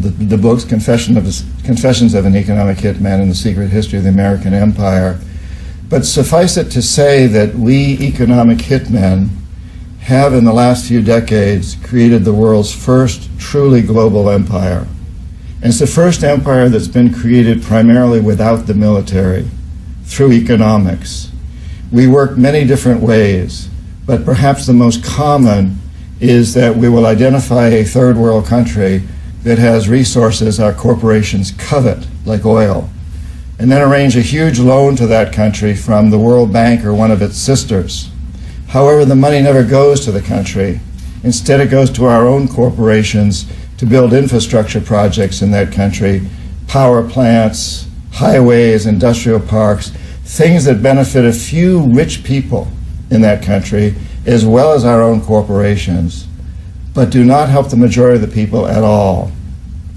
the books Confessions of an Economic Hitman and the Secret History of the American Empire. But suffice it to say that we economic hitmen have in the last few decades created the world's first truly global empire. And it's the first empire that's been created primarily without the military, through economics. We work many different ways, but perhaps the most common is that we will identify a third world country that has resources our corporations covet, like oil, and then arrange a huge loan to that country from the World Bank or one of its sisters. However, the money never goes to the country. Instead, it goes to our own corporations to build infrastructure projects in that country, power plants, highways, industrial parks, things that benefit a few rich people in that country, as well as our own corporations, but do not help the majority of the people at all,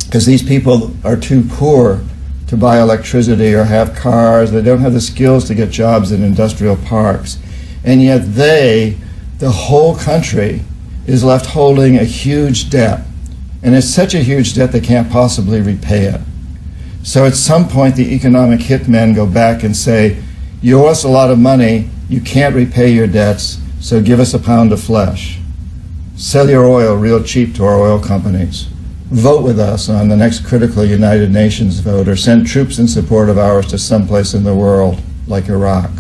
because these people are too poor to buy electricity or have cars. They don't have the skills to get jobs in industrial parks. And yet the whole country, is left holding a huge debt. And it's such a huge debt they can't possibly repay it. So at some point, the economic hitmen go back and say, you owe us a lot of money, you can't repay your debts, so give us a pound of flesh. Sell your oil real cheap to our oil companies. Vote with us on the next critical United Nations vote, or send troops in support of ours to someplace in the world, like Iraq.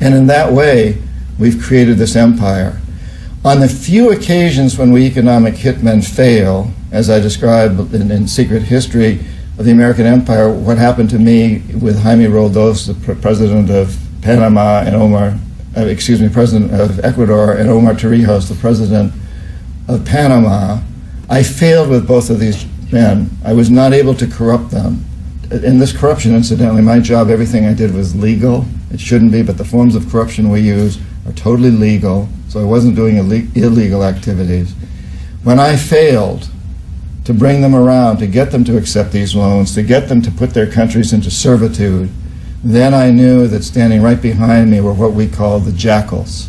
And in that way, we've created this empire. On the few occasions when we economic hitmen fail, as I described in Secret History of the American Empire, what happened to me with Jaime Roldos, the president of Panama, and president of Ecuador, and Omar Torrijos, the president of Panama, I failed with both of these men. I was not able to corrupt them. In this corruption, incidentally, my job, everything I did was legal. It shouldn't be, but the forms of corruption we use are totally legal, so I wasn't doing illegal activities. When I failed to bring them around, to get them to accept these loans, to get them to put their countries into servitude, then I knew that standing right behind me were what we call the jackals.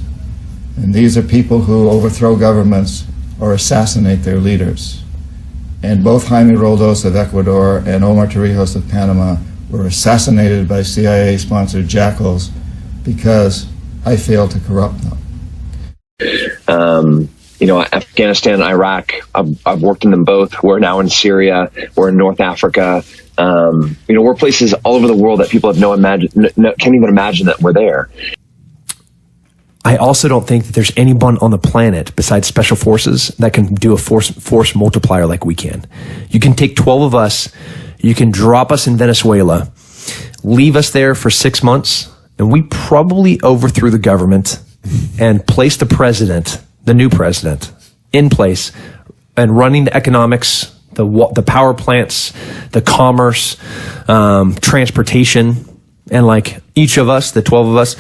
And these are people who overthrow governments or assassinate their leaders. And both Jaime Roldos of Ecuador and Omar Torrijos of Panama were assassinated by CIA-sponsored jackals because I failed to corrupt them. Afghanistan, Iraq, I've worked in them both. We're now in Syria. We're in North Africa. We're places all over the world that people have can't even imagine that we're there. I also don't think that there's anyone on the planet besides special forces that can do a force multiplier like we can. You can take 12 of us, you can drop us in Venezuela, leave us there for 6 months, and we probably overthrew the government and placed the new president, in place and running the economics, the power plants, the commerce, transportation, and like each of us, the 12 of us,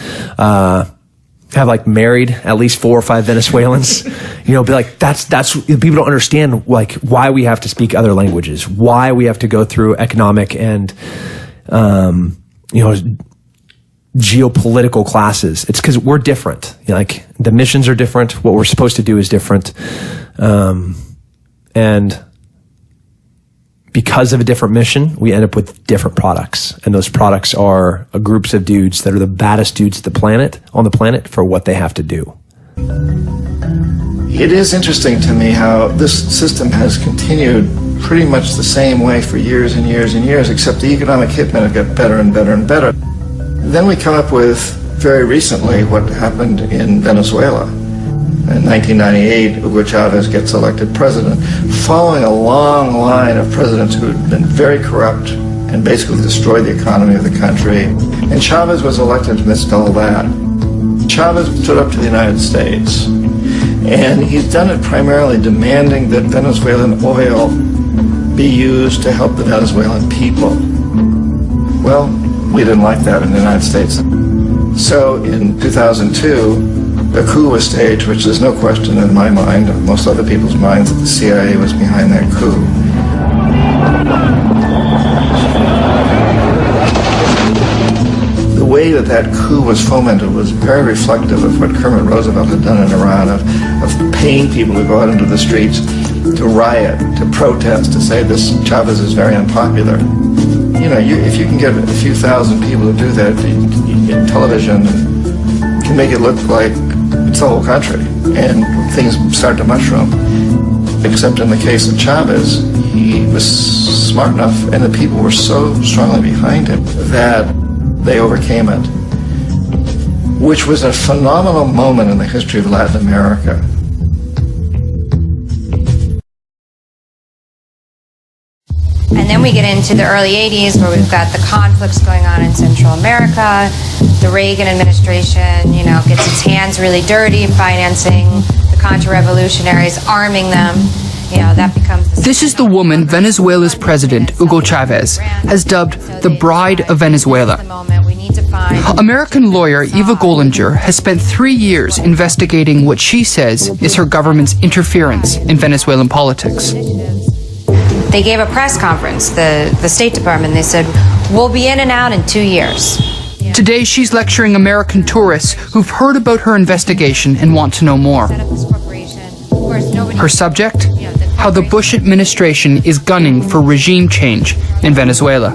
have like married at least 4 or 5 Venezuelans, be like, that's, people don't understand like why we have to speak other languages, why we have to go through economic and, geopolitical classes. It's because we're different. Like the missions are different. What we're supposed to do is different. And because of a different mission, we end up with different products. And those products are groups of dudes that are the baddest dudes on the planet for what they have to do. It is interesting to me how this system has continued pretty much the same way for years and years and years, except the economic hitmen have got better and better and better. Then we come up with, very recently, what happened in Venezuela. In 1998, Hugo Chavez gets elected president, following a long line of presidents who had been very corrupt and basically destroyed the economy of the country. And Chavez was elected amidst all that. Chavez stood up to the United States, and he's done it primarily demanding that Venezuelan oil be used to help the Venezuelan people. Well, we didn't like that in the United States. So in 2002, a coup was staged, which there's no question in my mind, and most other people's minds, that the CIA was behind that coup. The way that coup was fomented was very reflective of what Kermit Roosevelt had done in Iran, of paying people to go out into the streets, to riot, to protest, to say this Chavez is very unpopular. You know, if you can get a few thousand people to do that, television can make it look like it's the whole country, and things start to mushroom. Except in the case of Chavez, he was smart enough, and the people were so strongly behind him that they overcame it, which was a phenomenal moment in the history of Latin America. And then we get into the early 80s where we've got the conflicts going on in Central America. The Reagan administration, you know, gets its hands really dirty financing the counter-revolutionaries, arming them. You know, that becomes This is the woman Venezuela's president, Hugo Chavez, has dubbed the Bride of Venezuela. American lawyer Eva Gollinger has spent 3 years investigating what she says is her government's interference in Venezuelan politics. They gave a press conference, the State Department. They said, we'll be in and out in 2 years. Today, she's lecturing American tourists who've heard about her investigation and want to know more. Her subject? How the Bush administration is gunning for regime change in Venezuela.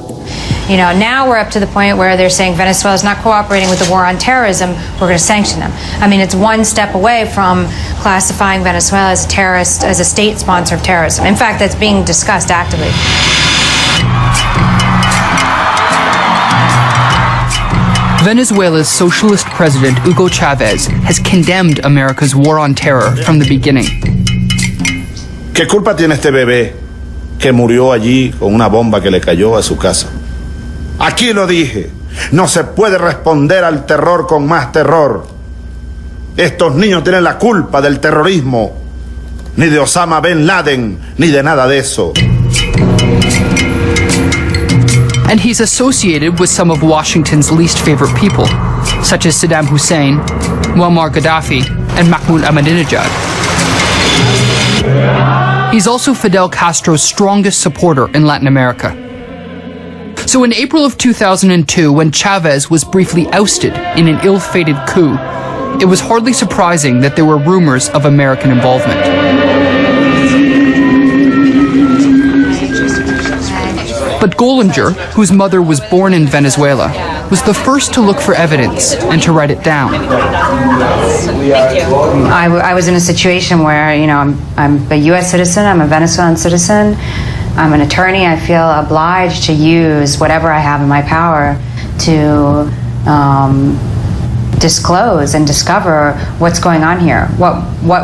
You know, now we're up to the point where they're saying Venezuela's not cooperating with the war on terrorism, we're going to sanction them. I mean, it's one step away from classifying Venezuela as a terrorist, as a state sponsor of terrorism. In fact, that's being discussed actively. Venezuela's socialist president Hugo Chavez has condemned America's war on terror from the beginning. ¿Qué culpa tiene este bebé que murió allí con una bomba que le cayó a su casa? Aquí lo dije, no se puede responder al terror con más terror. Estos niños tienen la culpa del terrorismo, ni de Osama Bin Laden, ni de nada de eso. And he's associated with some of Washington's least favorite people, such as Saddam Hussein, Muammar Gaddafi, and Mahmoud Ahmadinejad. He's also Fidel Castro's strongest supporter in Latin America. So in April of 2002, when Chavez was briefly ousted in an ill-fated coup, it was hardly surprising that there were rumors of American involvement. But Gollinger, whose mother was born in Venezuela, was the first to look for evidence and to write it down. I was in a situation where, you know, I'm a U.S. citizen, I'm a Venezuelan citizen, I'm an attorney. I feel obliged to use whatever I have in my power to disclose and discover what's going on here, what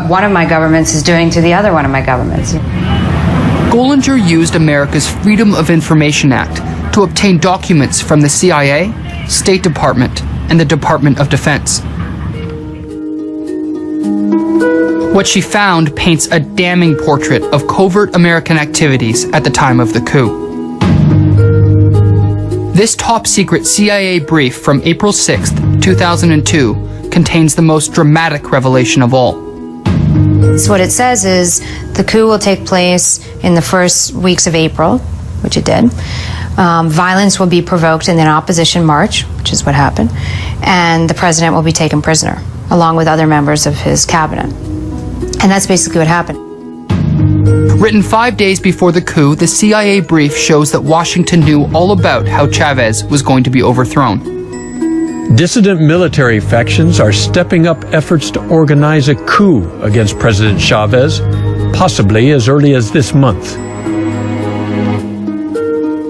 one of my governments is doing to the other one of my governments. Gollinger used America's Freedom of Information Act to obtain documents from the CIA, State Department, and the Department of Defense. What she found paints a damning portrait of covert American activities at the time of the coup. This top-secret CIA brief from April 6, 2002, contains the most dramatic revelation of all. So what it says is the coup will take place in the first weeks of April, which it did. Violence will be provoked in an opposition march, which is what happened, and the president will be taken prisoner, along with other members of his cabinet. And that's basically what happened. Written 5 days before the coup, the CIA brief shows that Washington knew all about how Chavez was going to be overthrown. Dissident military factions are stepping up efforts to organize a coup against President Chavez, possibly as early as this month.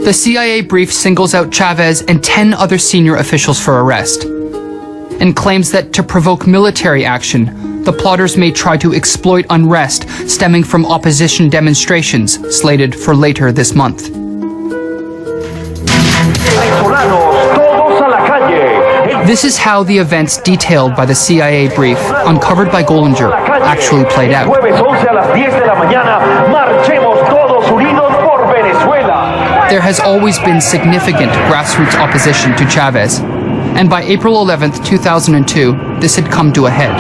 The CIA brief singles out Chavez and 10 other senior officials for arrest, and claims that to provoke military action, the plotters may try to exploit unrest stemming from opposition demonstrations slated for later this month. This is how the events detailed by the CIA brief, uncovered by Gollinger, actually played out. There has always been significant grassroots opposition to Chavez, and by April 11, 2002, this had come to a head.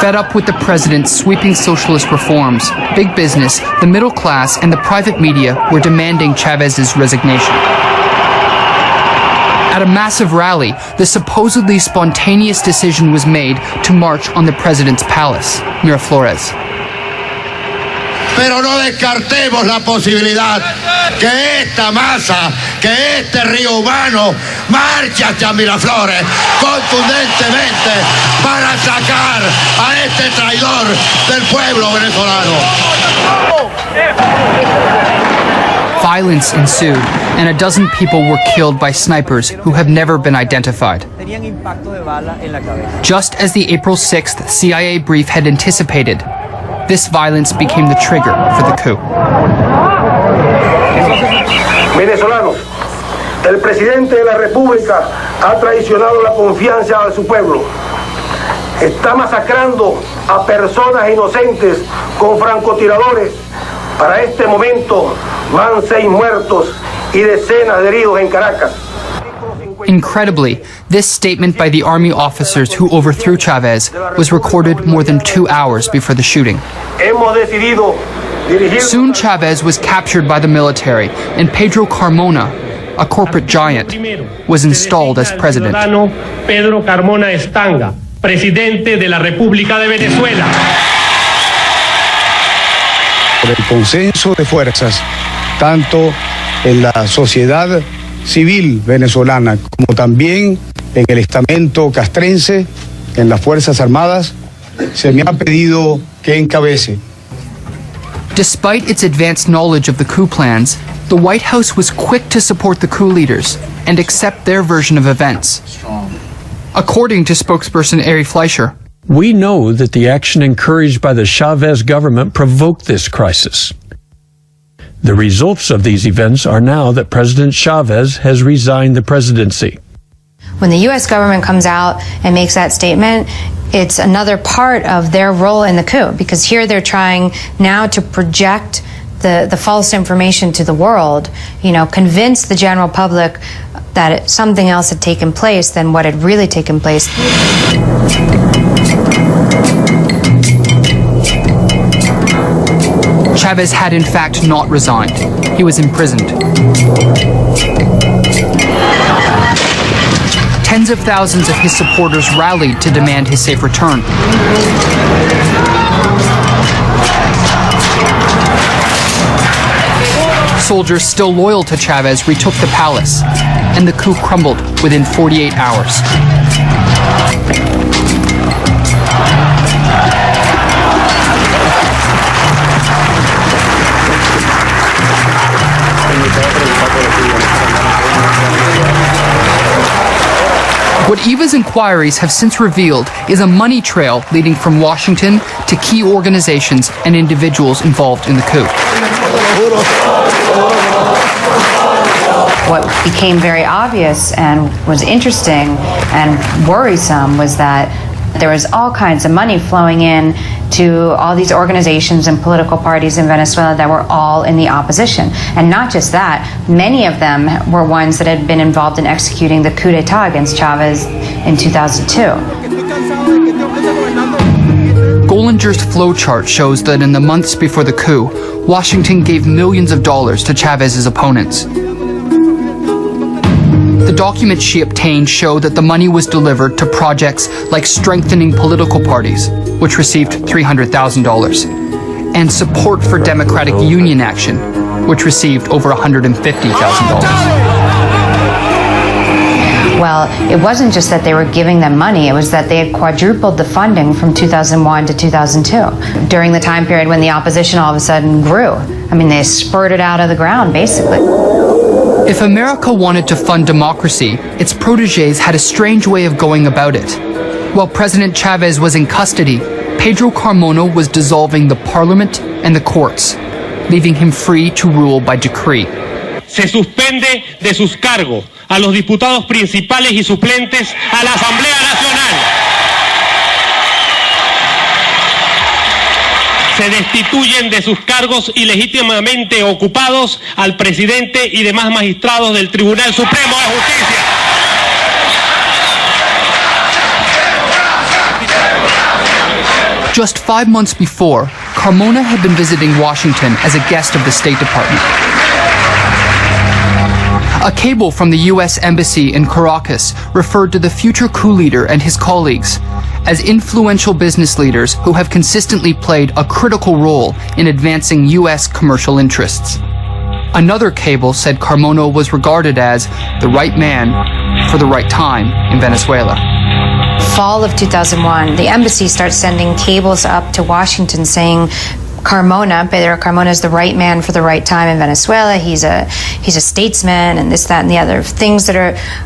Fed up with the president's sweeping socialist reforms, big business, the middle class, and the private media were demanding Chavez's resignation. At a massive rally, the supposedly spontaneous decision was made to march on the president's palace, Miraflores. pero no descartemos la posibilidad que esta masa, que este río humano marche hacia Miraflores contundentemente para sacar a este traidor del pueblo venezolano. Violence ensued, and a dozen people were killed by snipers who have never been identified. Just as the April 6th CIA brief had anticipated, this violence became the trigger for the coup. Venezolanos, el presidente de la República ha traicionado la confianza de su pueblo. Está masacrando a personas inocentes con francotiradores. Para este momento van 6 muertos y decenas de heridos en Caracas. Incredibly, this statement by the army officers who overthrew Chavez was recorded more than 2 hours before the shooting. Soon Chavez was captured by the military, and Pedro Carmona, a corporate giant, was installed as president. Pedro Carmona Estanga, presidente de la República de Venezuela. Por el consenso de fuerzas, tanto en la sociedad civil venezolana como también en el estamento castrense, en las Fuerzas Armadas, se me ha pedido que encabece. Despite its advanced knowledge of the coup plans, the White House was quick to support the coup leaders and accept their version of events. According to spokesperson Ari Fleischer, we know that the action encouraged by the Chavez government provoked this crisis. The results of these events are now that President Chavez has resigned the presidency. When the U.S. government comes out and makes that statement, it's another part of their role in the coup, because here they're trying now to project the false information to the world, convince the general public that something else had taken place than what had really taken place. Chavez had in fact not resigned. He was imprisoned. Tens of thousands of his supporters rallied to demand his safe return. Soldiers still loyal to Chavez retook the palace, and the coup crumbled within 48 hours. What EVA's inquiries have since revealed is a money trail leading from Washington to key organizations and individuals involved in the coup. What became very obvious and was interesting and worrisome was that there was all kinds of money flowing in to all these organizations and political parties in Venezuela that were all in the opposition. And not just that, many of them were ones that had been involved in executing the coup d'etat against Chavez in 2002. Gollinger's flowchart shows that in the months before the coup, Washington gave millions of dollars to Chavez's opponents. The documents she obtained show that the money was delivered to projects like strengthening political parties, which received $300,000, and support for Democratic Union Action, which received over $150,000. Well, it wasn't just that they were giving them money, it was that they had quadrupled the funding from 2001 to 2002, during the time period when the opposition all of a sudden grew. I mean, they spurted out of the ground, basically. If America wanted to fund democracy, its protégés had a strange way of going about it. While President Chavez was in custody, Pedro Carmona was dissolving the parliament and the courts, leaving him free to rule by decree. Se suspende de sus cargos a los diputados principales y suplentes a la Asamblea Nacional. Se destituyen de sus cargos ilegítimamente ocupados al presidente y demás magistrados del Tribunal Supremo de Justicia. Just 5 months before, Carmona had been visiting Washington as a guest of the State Department. A cable from the U.S. Embassy in Caracas referred to the future coup leader and his colleagues as influential business leaders who have consistently played a critical role in advancing U.S. commercial interests. Another cable said Carmona was regarded as the right man for the right time in Venezuela. Fall of 2001, the embassy starts sending cables up to Washington saying Pedro Carmona is the right man for the right time in Venezuela. He's a statesman, and this, that, and the other. Things that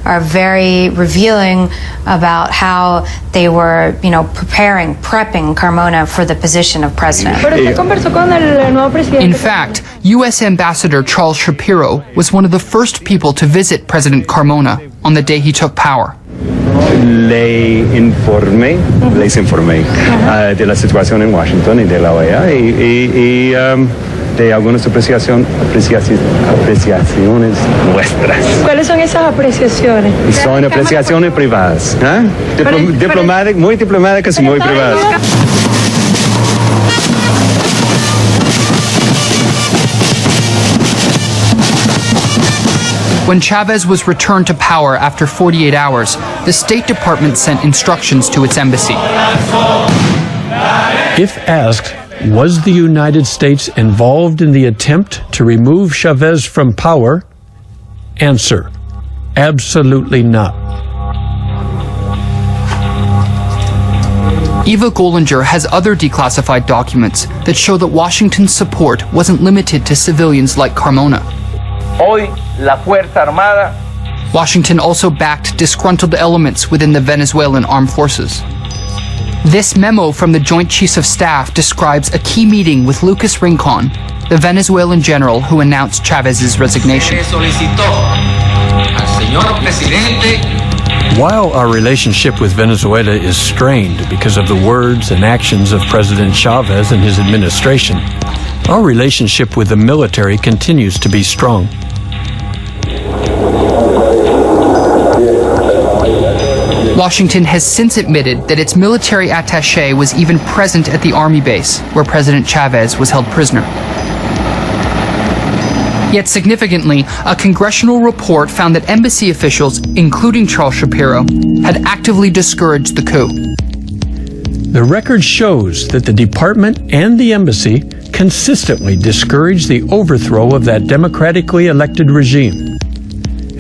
are very revealing about how they were, prepping Carmona for the position of president. In fact, U.S. Ambassador Charles Shapiro was one of the first people to visit President Carmona on the day he took power. Les informé de la situación en Washington y de la OEA y de algunas apreciaciones nuestras. ¿Cuáles son esas apreciaciones? Son apreciaciones privadas, muy diplomáticas y muy privadas. When Chavez was returned to power after 48 hours, the State Department sent instructions to its embassy. If asked, was the United States involved in the attempt to remove Chavez from power? Answer, absolutely not. Eva Gollinger has other declassified documents that show that Washington's support wasn't limited to civilians like Carmona. Hoy, la Fuerza Armada. Washington also backed disgruntled elements within the Venezuelan armed forces. This memo from the Joint Chiefs of Staff describes a key meeting with Lucas Rincon, the Venezuelan general who announced Chavez's resignation. While our relationship with Venezuela is strained because of the words and actions of President Chavez and his administration, our relationship with the military continues to be strong. Washington has since admitted that its military attaché was even present at the army base where President Chavez was held prisoner. Yet significantly, a congressional report found that embassy officials, including Charles Shapiro, had actively discouraged the coup. The record shows that the department and the embassy consistently discouraged the overthrow of that democratically elected regime.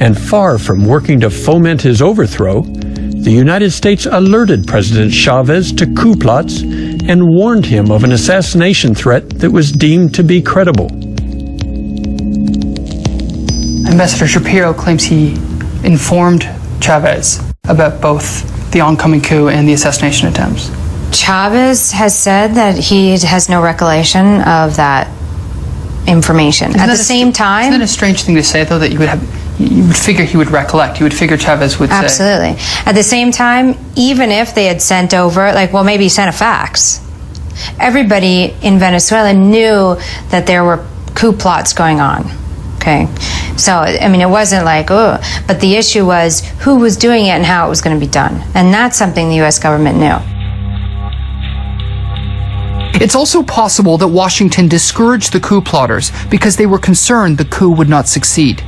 And far from working to foment his overthrow, the United States alerted President Chavez to coup plots and warned him of an assassination threat that was deemed to be credible. Ambassador Shapiro claims he informed Chavez about both the oncoming coup and the assassination attempts. Chavez has said that he has no recollection of that information. At the same time... Isn't that a strange thing to say, though, that you would figure he would recollect? You would figure Chavez would say... Absolutely. At the same time, even if they had sent over, maybe sent a fax, everybody in Venezuela knew that there were coup plots going on. Okay? So, it wasn't but the issue was who was doing it and how it was going to be done. And that's something the U.S. government knew. It's also possible that Washington discouraged the coup plotters because they were concerned the coup would not succeed.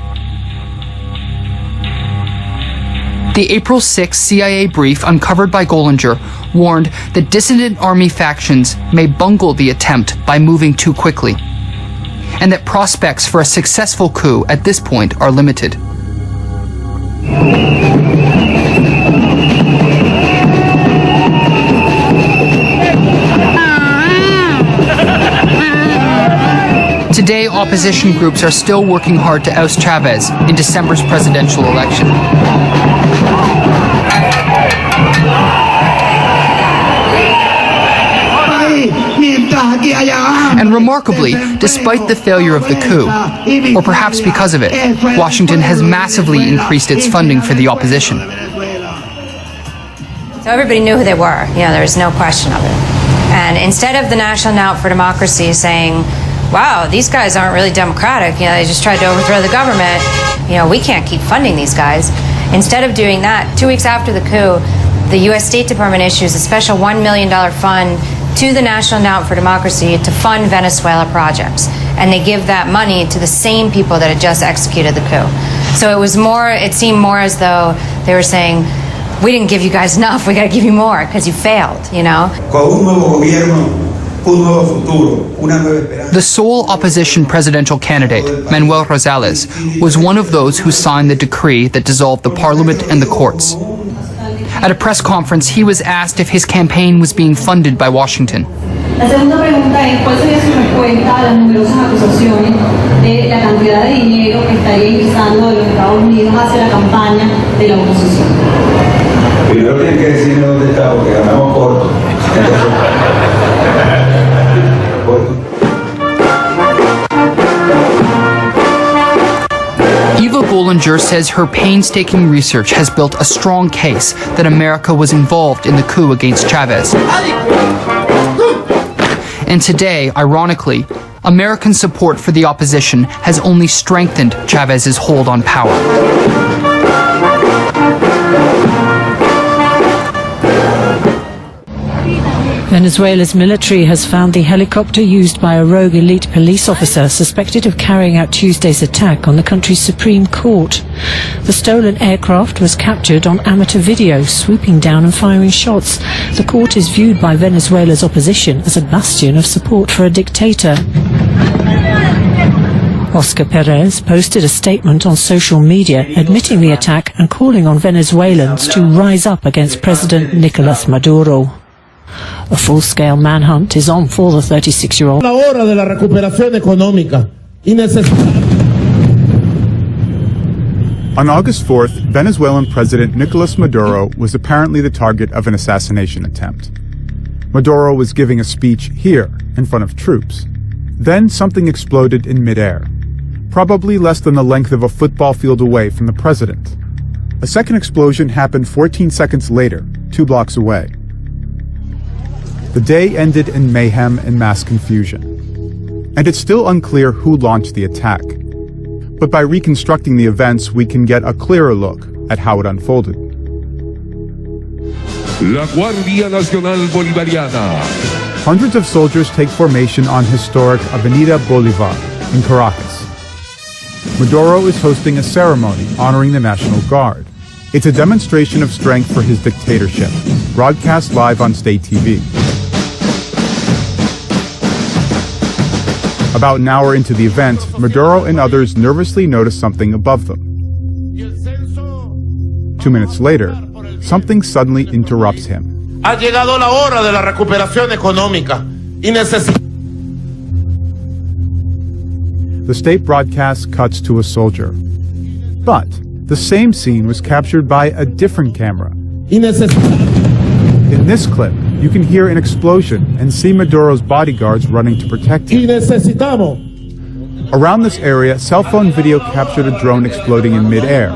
The April 6 CIA brief uncovered by Gollinger warned that dissident army factions may bungle the attempt by moving too quickly, and that prospects for a successful coup at this point are limited. Today, opposition groups are still working hard to oust Chavez in December's presidential election. And remarkably, despite the failure of the coup, or perhaps because of it, Washington has massively increased its funding for the opposition. So everybody knew who they were. There was no question of it. And instead of the National Endowment for Democracy saying, wow, these guys aren't really democratic, they just tried to overthrow the government, we can't keep funding these guys. Instead of doing that, 2 weeks after the coup, the U.S. State Department issues a special $1 million fund to the National Endowment for Democracy to fund Venezuela projects. And they give that money to the same people that had just executed the coup. So it seemed more as though they were saying, we didn't give you guys enough, we got to give you more because you failed, you know? The sole opposition presidential candidate, Manuel Rosales, was one of those who signed the decree that dissolved the parliament and the courts. At a press conference, he was asked if his campaign was being funded by Washington. La segunda pregunta es, ¿cuál sería su respuesta a las numerosas acusaciones de la cantidad de dinero que estaría ingresando de los Estados Unidos hacia la campaña de la oposición? Primero tienen que decirme dónde está, porque ganamos corto. Eva Bollinger says her painstaking research has built a strong case that America was involved in the coup against Chavez. And today, ironically, American support for the opposition has only strengthened Chavez's hold on power. Venezuela's military has found the helicopter used by a rogue elite police officer suspected of carrying out Tuesday's attack on the country's Supreme Court. The stolen aircraft was captured on amateur video, swooping down and firing shots. The court is viewed by Venezuela's opposition as a bastion of support for a dictator. Oscar Perez posted a statement on social media admitting the attack and calling on Venezuelans to rise up against President Nicolas Maduro. A full-scale manhunt is on for the 36-year-old. La hora de la recuperación económica y On August 4th, Venezuelan President Nicolas Maduro was apparently the target of an assassination attempt. Maduro was giving a speech here, in front of troops. Then something exploded in midair, probably less than the length of a football field away from the president. A second explosion happened 14 seconds later, 2 blocks away. The day ended in mayhem and mass confusion. And it's still unclear who launched the attack. But by reconstructing the events, we can get a clearer look at how it unfolded. La Guardia Nacional Bolivariana. Hundreds of soldiers take formation on historic Avenida Bolivar in Caracas. Maduro is hosting a ceremony honoring the National Guard. It's a demonstration of strength for his dictatorship, broadcast live on state TV. About an hour into the event, Maduro and others nervously notice something above them. 2 minutes later, something suddenly interrupts him. Ha llegado la hora de la recuperación económica y The state broadcast cuts to a soldier. But the same scene was captured by a different camera. In this clip, you can hear an explosion and see Maduro's bodyguards running to protect him. Around this area, cell phone video captured a drone exploding in midair.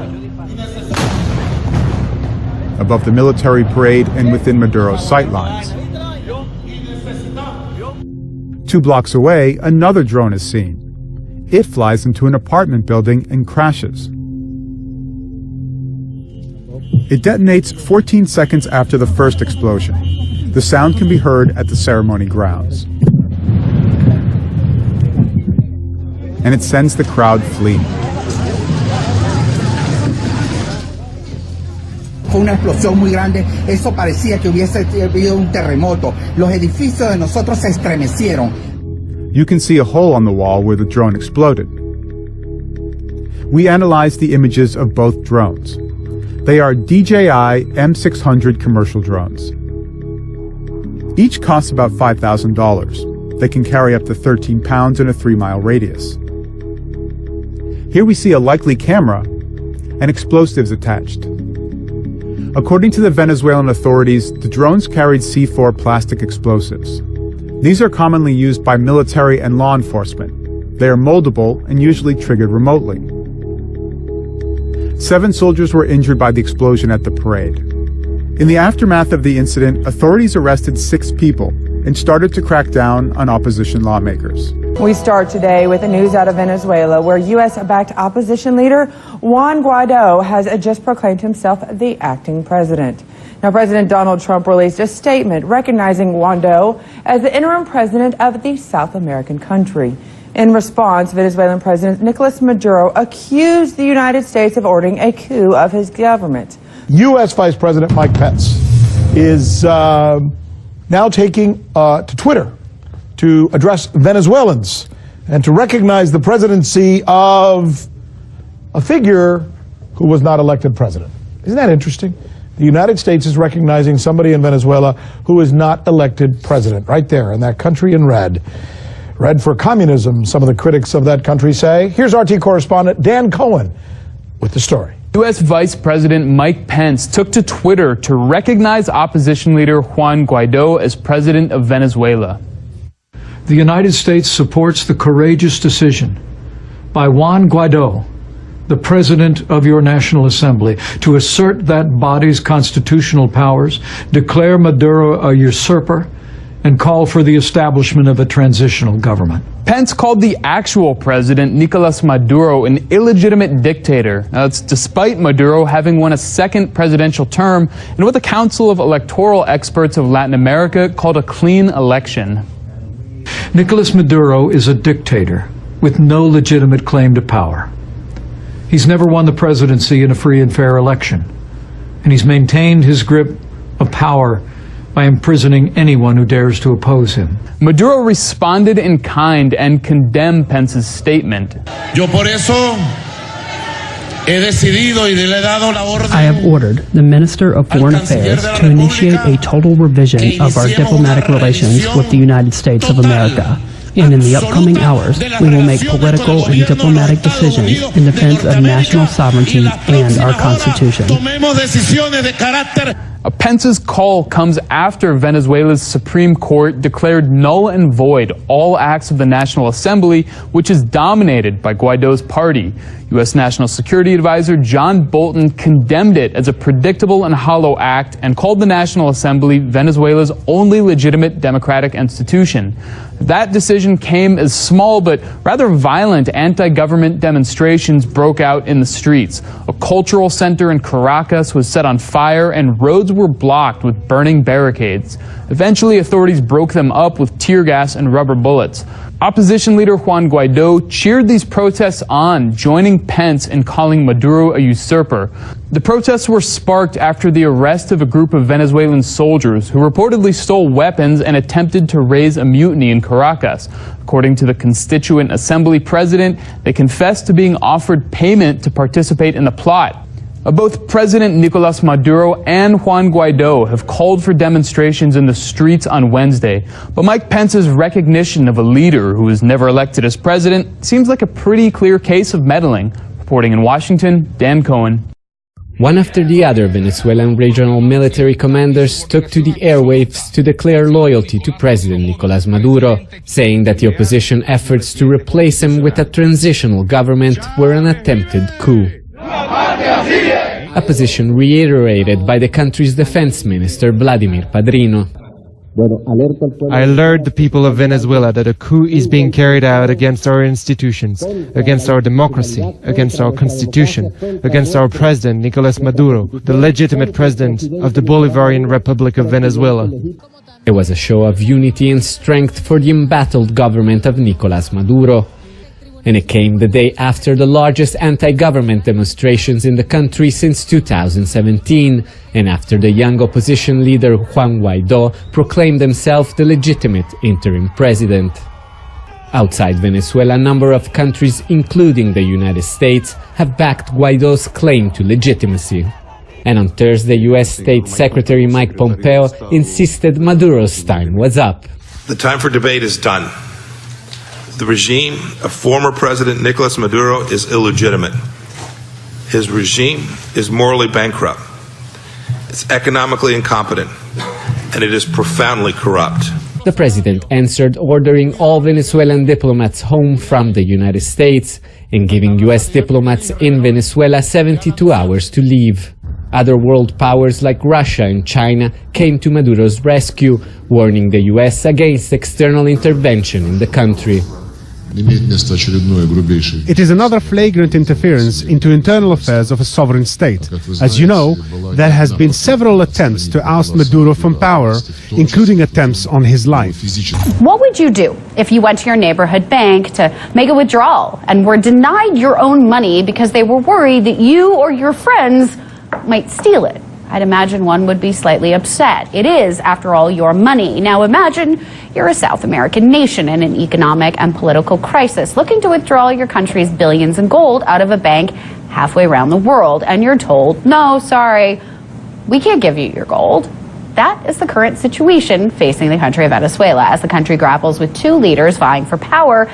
Above the military parade and within Maduro's sightlines. 2 blocks away, another drone is seen. It flies into an apartment building and crashes. It detonates 14 seconds after the first explosion. The sound can be heard at the ceremony grounds. And it sends the crowd fleeing. Fue una explosión muy grande, eso parecía que hubiese habido un terremoto. Los edificios de nosotros se estremecieron. You can see a hole on the wall where the drone exploded. We analyzed the images of both drones. They are DJI M600 commercial drones. Each costs about $5,000. They can carry up to 13 pounds in a 3-mile radius. Here we see a likely camera and explosives attached. According to the Venezuelan authorities, the drones carried C4 plastic explosives. These are commonly used by military and law enforcement. They are moldable and usually triggered remotely. 7 soldiers were injured by the explosion at the parade. In the aftermath of the incident, authorities arrested 6 people and started to crack down on opposition lawmakers. We start today with the news out of Venezuela, where U.S.-backed opposition leader Juan Guaido has just proclaimed himself the acting president. Now, President Donald Trump released a statement recognizing Guaido as the interim president of the South American country. In response, Venezuelan President Nicolas Maduro accused the United States of ordering a coup of his government. U.S. Vice President Mike Pence is now taking to Twitter to address Venezuelans and to recognize the presidency of a figure who was not elected president. Isn't that interesting? The United States is recognizing somebody in Venezuela who is not elected president, right there in that country in red. Red for communism, some of the critics of that country say. Here's RT correspondent Dan Cohen with the story. U.S. Vice President Mike Pence took to Twitter to recognize opposition leader Juan Guaido as president of Venezuela. The United States supports the courageous decision by Juan Guaido, the President of your National Assembly, to assert that body's constitutional powers, declare Maduro a usurper, and call for the establishment of a transitional government. Pence called the actual president, Nicolas Maduro, an illegitimate dictator. That's despite Maduro having won a second presidential term in what the Council of Electoral Experts of Latin America called a clean election. Nicolas Maduro is a dictator with no legitimate claim to power. He's never won the presidency in a free and fair election, and he's maintained his grip of power by imprisoning anyone who dares to oppose him. Maduro responded in kind and condemned Pence's statement. Yo por eso he decidido y le he dado la orden. I have ordered the Minister of Foreign Affairs to initiate a total revision of our diplomatic relations with the United States of America. And in the upcoming hours, we will make political and diplomatic decisions in defense of national sovereignty and our Constitution. Pence's call comes after Venezuela's Supreme Court declared null and void all acts of the National Assembly, which is dominated by Guaido's party. U.S. National Security Advisor John Bolton condemned it as a predictable and hollow act and called the National Assembly Venezuela's only legitimate democratic institution. That decision came as small but rather violent anti-government demonstrations broke out in the streets. A cultural center in Caracas was set on fire and roads were blocked with burning barricades. Eventually, authorities broke them up with tear gas and rubber bullets. Opposition leader Juan Guaido cheered these protests on, joining Pence in calling Maduro a usurper. The protests were sparked after the arrest of a group of Venezuelan soldiers who reportedly stole weapons and attempted to raise a mutiny in Caracas. According to the Constituent Assembly president, they confessed to being offered payment to participate in the plot. Both President Nicolas Maduro and Juan Guaido have called for demonstrations in the streets on Wednesday, but Mike Pence's recognition of a leader who was never elected as president seems like a pretty clear case of meddling. Reporting in Washington, Dan Cohen. One after the other, Venezuelan regional military commanders took to the airwaves to declare loyalty to President Nicolas Maduro, saying that the opposition efforts to replace him with a transitional government were an attempted coup. A position reiterated by the country's defense minister, Vladimir Padrino. I alert the people of Venezuela that a coup is being carried out against our institutions, against our democracy, against our constitution, against our president, Nicolas Maduro, the legitimate president of the Bolivarian Republic of Venezuela. It was a show of unity and strength for the embattled government of Nicolas Maduro. And it came the day after the largest anti-government demonstrations in the country since 2017, and after the young opposition leader Juan Guaido proclaimed himself the legitimate interim president. Outside Venezuela, a number of countries, including the United States, have backed Guaido's claim to legitimacy. And on Thursday, U.S. State Secretary Mike Pompeo insisted Maduro's time was up. The time for debate is done. The regime of former President Nicolas Maduro is illegitimate. His regime is morally bankrupt. It's economically incompetent, and it is profoundly corrupt. The president answered ordering all Venezuelan diplomats home from the United States and giving U.S. diplomats in Venezuela 72 hours to leave. Other world powers like Russia and China came to Maduro's rescue, warning the U.S. against external intervention in the country. It is another flagrant interference into internal affairs of a sovereign state. As you know, there has been several attempts to oust Maduro from power, including attempts on his life. What would you do if you went to your neighborhood bank to make a withdrawal and were denied your own money because they were worried that you or your friends might steal it. I'd imagine one would be slightly upset. It is, after all, your money. Now imagine you're a South American nation in an economic and political crisis, looking to withdraw your country's billions in gold out of a bank halfway around the world, and you're told, no, sorry, we can't give you your gold. That is the current situation facing the country of Venezuela as the country grapples with two leaders vying for power,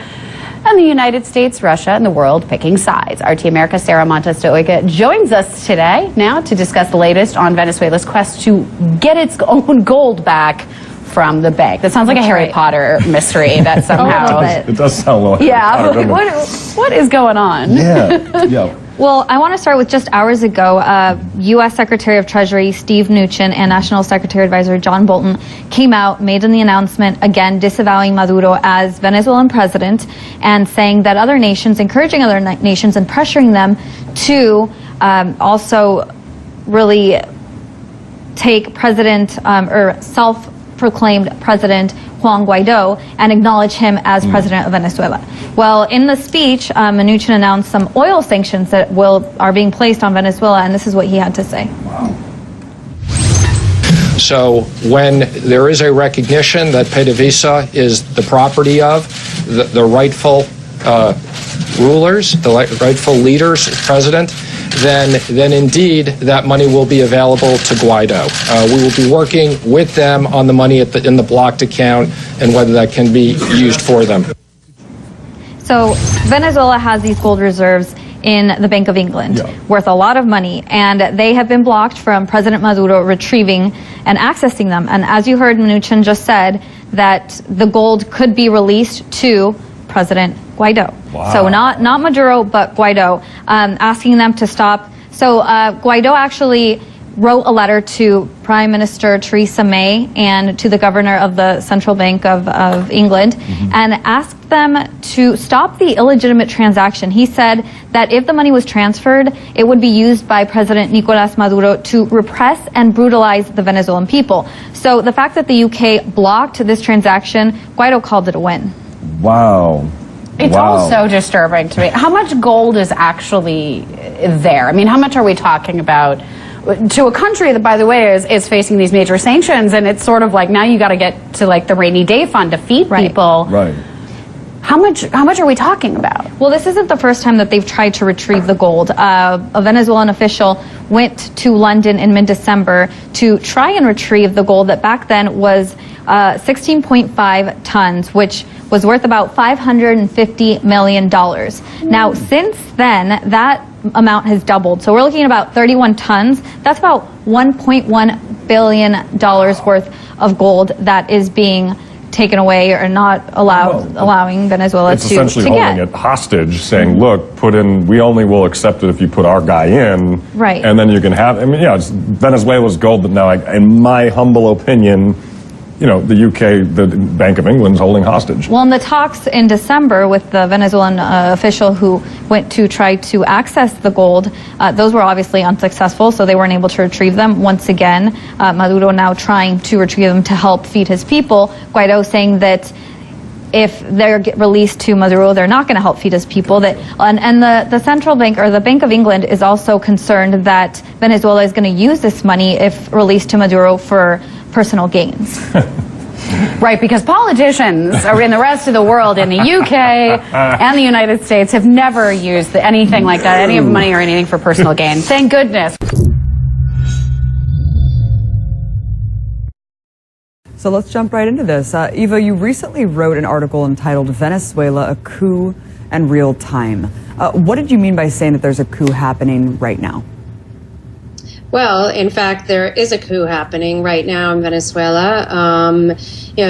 and the United States, Russia, and the world picking sides. RT America's Sarah Montes de Oiga joins us today now to discuss the latest on Venezuela's quest to get its own gold back from the bank. That sounds like a Harry Potter mystery that somehow... It does sound like yeah, what is going on? Yeah. Well, I want to start with just hours ago, U.S. Secretary of Treasury Steve Mnuchin and National Secretary Advisor John Bolton came out, made the announcement, again disavowing Maduro as Venezuelan president and saying that other nations, encouraging other nations and pressuring them to also really take President or self-proclaimed President Juan Guaido and acknowledge him as president of Venezuela. Well, in the speech, Mnuchin announced some oil sanctions that are being placed on Venezuela, and this is what he had to say. So when there is a recognition that PDVSA is the property of the rightful rulers, the rightful leaders, president, then indeed that money will be available to Guaido. We will be working with them on the money in the blocked account and whether that can be used for them. So Venezuela has these gold reserves in the Bank of England, worth a lot of money, and they have been blocked from President Maduro retrieving and accessing them. And as you heard, Mnuchin just said that the gold could be released to President Guaido. Wow. So not Maduro, but Guaido, asking them to stop. So Guaido actually wrote a letter to Prime Minister Theresa May and to the governor of the Central Bank of England and asked them to stop the illegitimate transaction. He said that if the money was transferred, it would be used by President Nicolas Maduro to repress and brutalize the Venezuelan people. So the fact that the UK blocked this transaction, Guaido called it a win. Wow. It's all so disturbing to me. How much gold is actually there? I mean, how much are we talking about? To a country that, by the way, is facing these major sanctions, and it's sort of like now you got to get to like the rainy day fund to feed people. Right. How much are we talking about? Well, this isn't the first time that they've tried to retrieve the gold. A Venezuelan official went to London in mid-December to try and retrieve the gold that back then was 16.5 tons, which was worth about $550 million. Now, since then, that amount has doubled. So we're looking at about 31 tons. That's about $1.1 billion worth of gold that is being taken away or not allowing Venezuela it's to essentially holding get it hostage, saying, look, we only will accept it if you put our guy in. Right. And then you can have, it's Venezuela's gold, but now, in my humble opinion, the UK, the Bank of England's holding hostage. Well, in the talks in December with the Venezuelan official who went to try to access the gold, those were obviously unsuccessful, so they weren't able to retrieve them. Once again, Maduro now trying to retrieve them to help feed his people. Guaido saying that if they're released to Maduro, they're not going to help feed his people. And the central bank, or the Bank of England, is also concerned that Venezuela is going to use this money, if released to Maduro, for personal gains. Right, because politicians in the rest of the world, in the UK and the United States, have never used anything like that, any money or anything for personal gain. Thank goodness. So let's jump right into this. Eva, you recently wrote an article entitled Venezuela, a Coup and Real Time. What did you mean by saying that there's a coup happening right now? Well, in fact, there is a coup happening right now in Venezuela.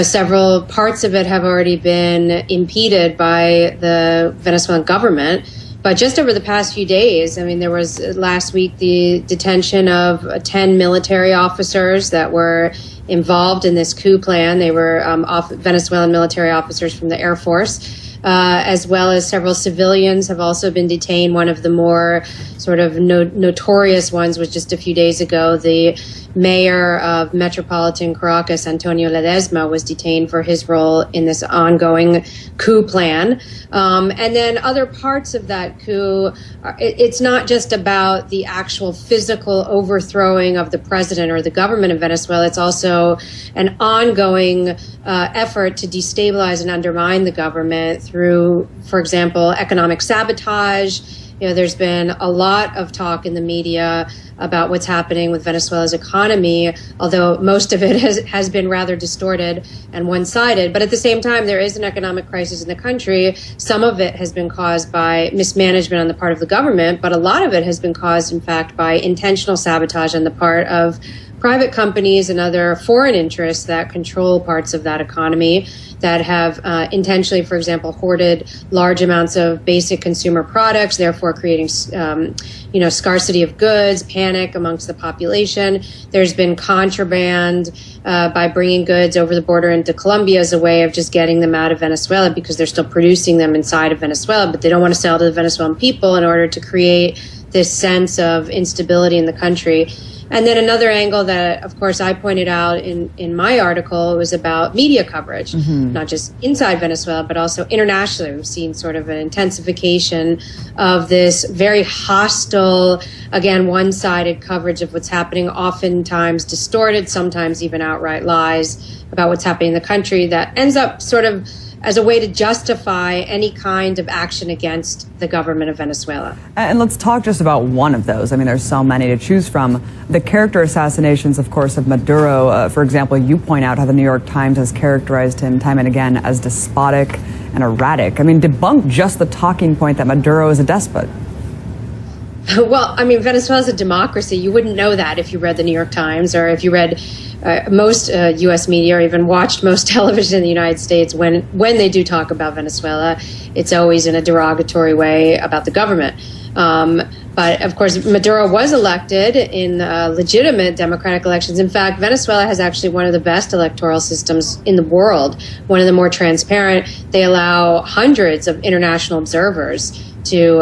Several parts of it have already been impeded by the Venezuelan government. But just over the past few days, there was last week the detention of 10 military officers that were involved in this coup plan. They were Venezuelan military officers from the Air Force. As well as several civilians have also been detained. One of the more sort of notorious ones was just a few days ago. The mayor of Metropolitan Caracas, Antonio Ledesma, was detained for his role in this ongoing coup plan. And then other parts of that coup, it's not just about the actual physical overthrowing of the president or the government of Venezuela. It's also an ongoing effort to destabilize and undermine the government through, for example, economic sabotage. There's been a lot of talk in the media about what's happening with Venezuela's economy, although most of it has been rather distorted and one-sided. But at the same time, there is an economic crisis in the country. Some of it has been caused by mismanagement on the part of the government, but a lot of it has been caused, in fact, by intentional sabotage on the part of private companies and other foreign interests that control parts of that economy, that have intentionally, for example, hoarded large amounts of basic consumer products, therefore creating, scarcity of goods, panic amongst the population. There's been contraband by bringing goods over the border into Colombia as a way of just getting them out of Venezuela because they're still producing them inside of Venezuela, but they don't want to sell to the Venezuelan people in order to create this sense of instability in the country. And then another angle that, of course, I pointed out in my article was about media coverage, not just inside Venezuela, but also internationally. We've seen sort of an intensification of this very hostile, again, one-sided coverage of what's happening, oftentimes distorted, sometimes even outright lies about what's happening in the country that ends up sort of as a way to justify any kind of action against the government of Venezuela. And let's talk just about one of those. I mean, there's so many to choose from. The character assassinations, of course, of Maduro. For example, you point out how the New York Times has characterized him time and again as despotic and erratic. I mean, debunk just the talking point that Maduro is a despot. Well, I mean, Venezuela is a democracy. You wouldn't know that if you read the New York Times or if you read most U.S. media or even watched most television in the United States. When they do talk about Venezuela, it's always in a derogatory way about the government. But of course, Maduro was elected in legitimate democratic elections. In fact, Venezuela has actually one of the best electoral systems in the world, one of the more transparent. They allow hundreds of international observers to,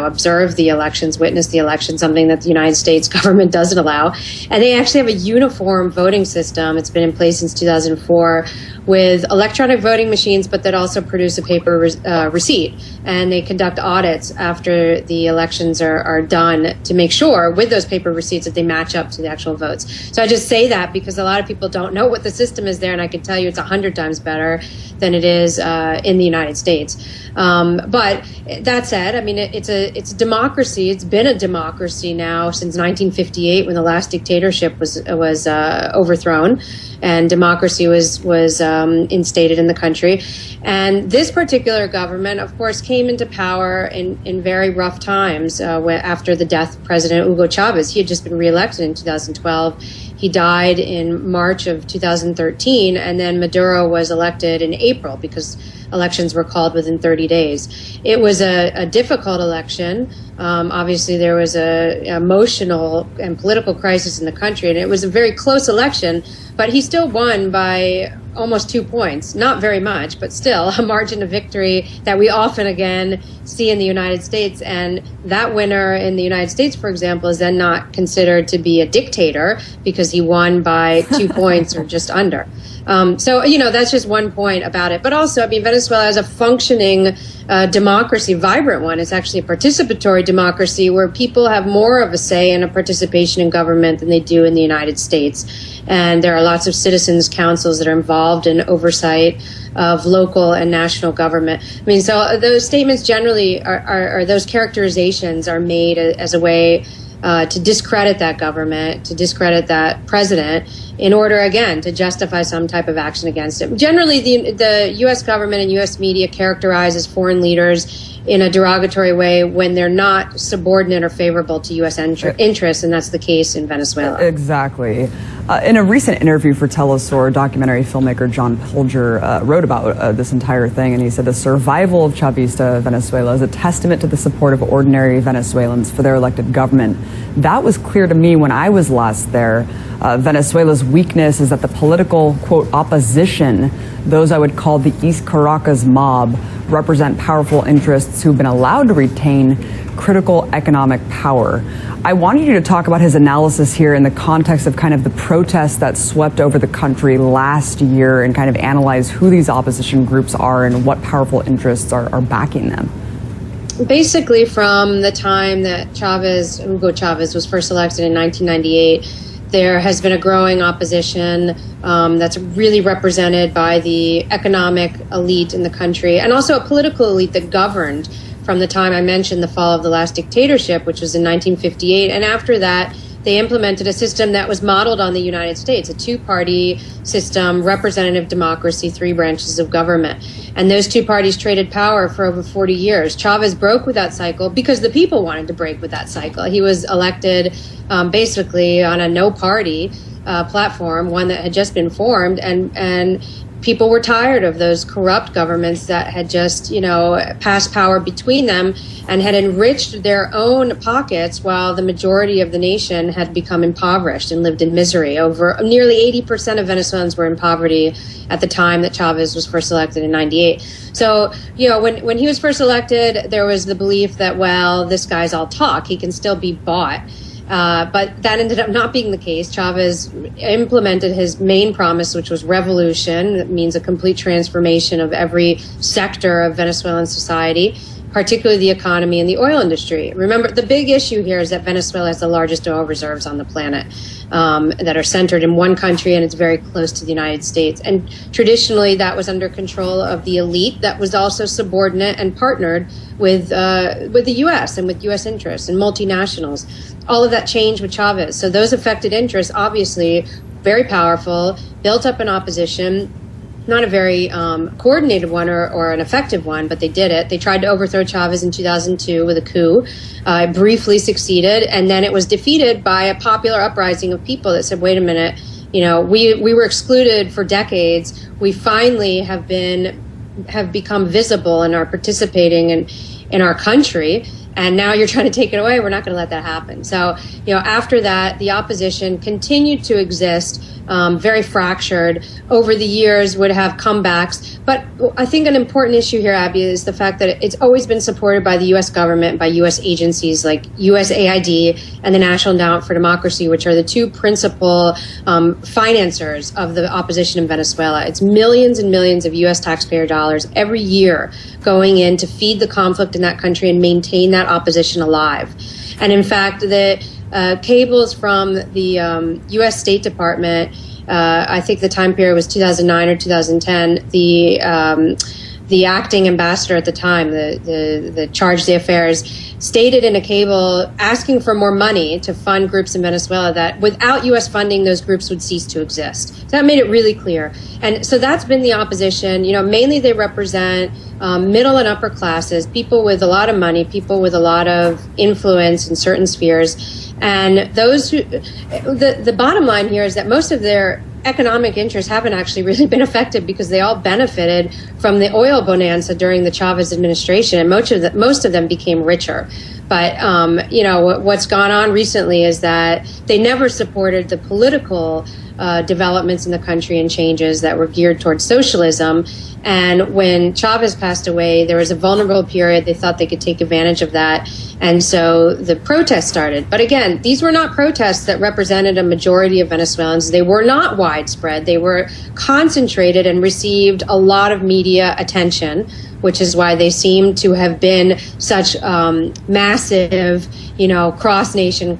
observe the elections, witness the elections, something that the United States government doesn't allow. And they actually have a uniform voting system. It's been in place since 2004 with electronic voting machines, but that also produce a paper receipt. And they conduct audits after the elections are done to make sure with those paper receipts that they match up to the actual votes. So I just say that because a lot of people don't know what the system is there, and I can tell you it's 100 times better than it is in the United States. But that said, I mean, it's a democracy. It's been a democracy now since 1958 when the last dictatorship was overthrown and democracy was instated in the country. And this particular government, of course, came into power in very rough times after the death of President Hugo Chavez. He had just been reelected in 2012. He died in March of 2013, and then Maduro was elected in April because elections were called within 30 days. It was a difficult election. Obviously, there was an emotional and political crisis in the country, and it was a very close election, but he still won by almost 2 points. Not very much, but still a margin of victory that we often, again, see in the United States. And that winner in the United States, for example, is then not considered to be a dictator because he won by 2 points or just under. So, that's just one point about it. But also, I mean, Venezuela is a functioning democracy, vibrant one. It's actually a participatory democracy where people have more of a say in a participation in government than they do in the United States. And there are lots of citizens' councils that are involved in oversight of local and national government. I mean, so those statements generally are those characterizations are made as a way to discredit that government, to discredit that president, in order, again, to justify some type of action against it. Generally, the U.S. government and U.S. media characterizes foreign leaders in a derogatory way when they're not subordinate or favorable to U.S. interests, and that's the case in Venezuela. Exactly. In a recent interview for Telesur, documentary filmmaker John Pilger wrote about this entire thing, and he said the survival of Chavista Venezuela is a testament to the support of ordinary Venezuelans for their elected government. That was clear to me when I was last there. Venezuela's Chavez's weakness is that the political, quote, opposition, those I would call the East Caracas mob, represent powerful interests who've been allowed to retain critical economic power. I wanted you to talk about his analysis here in the context of kind of the protests that swept over the country last year and kind of analyze who these opposition groups are and what powerful interests are backing them. Basically, from the time that Hugo Chavez was first elected in 1998, there has been a growing opposition that's really represented by the economic elite in the country and also a political elite that governed from the time I mentioned the fall of the last dictatorship, which was in 1958. And after that, they implemented a system that was modeled on the United States, a two-party system, representative democracy, three branches of government. And those two parties traded power for over 40 years. Chavez broke with that cycle because the people wanted to break with that cycle. He was elected basically on a no-party platform, one that had just been formed, and people were tired of those corrupt governments that had just, passed power between them and had enriched their own pockets while the majority of the nation had become impoverished and lived in misery. Over nearly 80% of Venezuelans were in poverty at the time that Chavez was first elected in 98. So, when he was first elected, there was the belief that, well, this guy's all talk. He can still be bought. But that ended up not being the case. Chavez implemented his main promise, which was revolution. That means a complete transformation of every sector of Venezuelan society, particularly the economy and the oil industry. Remember, the big issue here is that Venezuela has the largest oil reserves on the planet that are centered in one country, and it's very close to the United States. And traditionally, that was under control of the elite that was also subordinate and partnered with the U.S. and with U.S. interests and multinationals. All of that changed with Chavez. So those affected interests, obviously, very powerful, built up an opposition, not a very coordinated one or an effective one, but they did it. They tried to overthrow Chavez in 2002 with a coup. It briefly succeeded, and then it was defeated by a popular uprising of people that said, wait a minute, we were excluded for decades. We finally have become visible and are participating in our country. And now you're trying to take it away. We're not going to let that happen. So, after that, the opposition continued to exist, very fractured. Over the years, would have comebacks. But I think an important issue here, Abby, is the fact that it's always been supported by the U.S. government, by U.S. agencies like USAID and the National Endowment for Democracy, which are the two principal financiers of the opposition in Venezuela. It's millions and millions of U.S. taxpayer dollars every year going in to feed the conflict in that country and maintain that opposition alive. And in fact, the cables from the U.S. State Department, I think the time period was 2009 or 2010, the acting ambassador at the time, the charge d'affaires, stated in a cable asking for more money to fund groups in Venezuela that without U.S. funding, those groups would cease to exist. So that made it really clear. And so that's been the opposition. Mainly they represent middle and upper classes, people with a lot of money, people with a lot of influence in certain spheres. And those who, the bottom line here is that most of their economic interests haven't actually really been affected because they all benefited from the oil bonanza during the Chavez administration, and most of them became richer. But what's gone on recently is that they never supported the political developments in the country and changes that were geared towards socialism. And when Chavez passed away, there was a vulnerable period. They thought they could take advantage of that. And so the protests started. But again, these were not protests that represented a majority of Venezuelans. They were not widespread. They were concentrated and received a lot of media attention, which is why they seem to have been such massive, cross-nation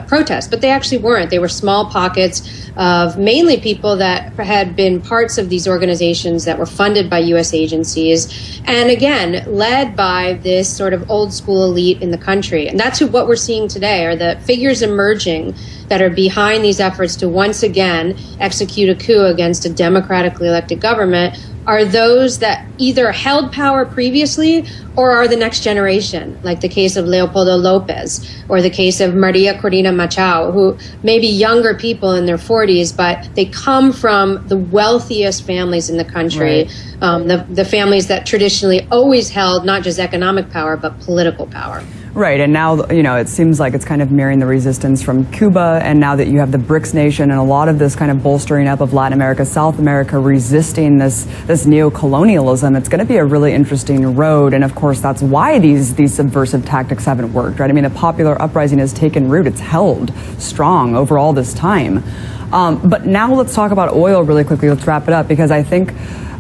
protests. But they actually weren't. They were small pockets of mainly people that had been parts of these organizations that were funded by U.S. agencies, and again, led by this sort of old school elite in the country. And that's what we're seeing today, are the figures emerging that are behind these efforts to once again execute a coup against a democratically elected government are those that either held power previously or are the next generation, like the case of Leopoldo Lopez or the case of Maria Corina Machado, who may be younger people in their 40s, but they come from the wealthiest families in the country, the families that traditionally always held not just economic power, but political power. Right, and now, you know, it seems like it's kind of mirroring the resistance from Cuba, and now that you have the BRICS nation and a lot of this kind of bolstering up of Latin America, South America resisting this neo-colonialism, it's going to be a really interesting road, and of course that's why these subversive tactics haven't worked, right? I mean, the popular uprising has taken root, it's held strong over all this time. But now let's talk about oil really quickly, let's wrap it up, because I think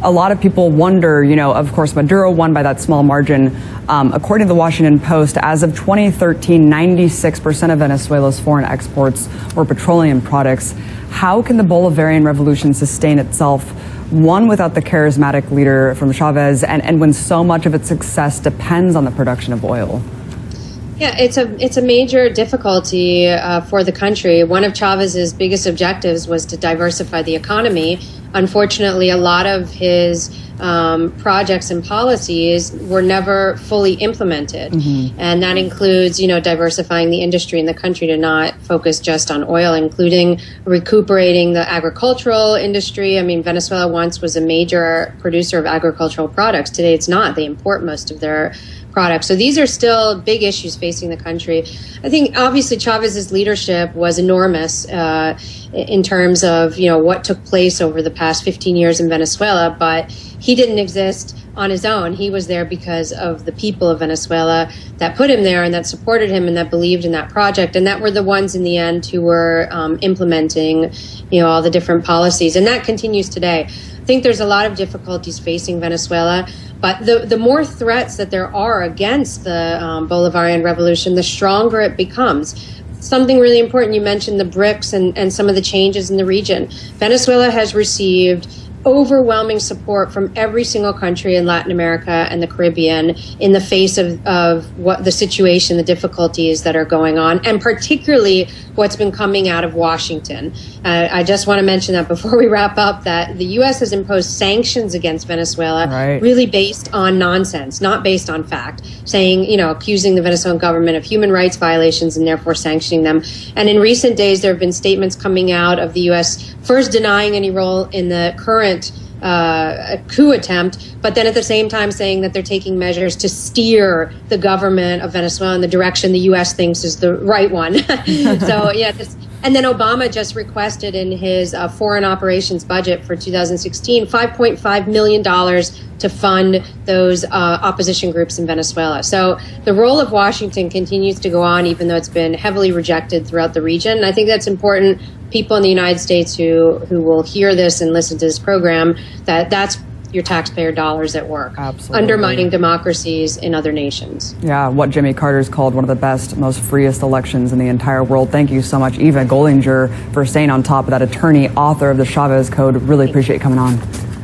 a lot of people wonder, you know, of course, Maduro won by that small margin. According to the Washington Post, as of 2013, 96% of Venezuela's foreign exports were petroleum products. How can the Bolivarian revolution sustain itself, one, without the charismatic leader from Chavez, and when so much of its success depends on the production of oil? Yeah, it's a major difficulty for the country. One of Chavez's biggest objectives was to diversify the economy. Unfortunately, a lot of his projects and policies were never fully implemented. And that includes, you know, diversifying the industry in the country to not focus just on oil, including recuperating the agricultural industry. I mean, Venezuela once was a major producer of agricultural products. Today it's not. They import most of their products. So these are still big issues facing the country. I think obviously Chavez's leadership was enormous in terms of, you know, what took place over the past 15 years in Venezuela, but he didn't exist on his own. He was there because of the people of Venezuela that put him there and that supported him and that believed in that project, and that were the ones in the end who were implementing, you know, all the different policies, and that continues today. I think there's a lot of difficulties facing Venezuela, but the more threats that there are against the Bolivarian revolution, the stronger it becomes. Something really important, you mentioned the BRICS and some of the changes in the region. Venezuela has received overwhelming support from every single country in Latin America and the Caribbean in the face of what the situation, the difficulties that are going on, and particularly what's been coming out of Washington. I just want to mention that before we wrap up, that the U.S. has imposed sanctions against Venezuela, really based on nonsense, not based on fact, saying, you know, accusing the Venezuelan government of human rights violations and therefore sanctioning them. And in recent days, there have been statements coming out of the U.S. first denying any role in the current coup attempt, but then at the same time saying that they're taking measures to steer the government of Venezuela in the direction the U.S. thinks is the right one. So, yeah. And then Obama just requested in his foreign operations budget for 2016 $5.5 million to fund those opposition groups in Venezuela. So the role of Washington continues to go on, even though it's been heavily rejected throughout the region. And I think that's important. People in the United States who will hear this and listen to this program, that's your taxpayer dollars at work, undermining democracies in other nations. Yeah, what Jimmy Carter's called one of the best, most freest elections in the entire world. Thank you so much, Eva Goldinger, for staying on top of that, attorney, author of the Chavez Code. Really appreciate you coming on.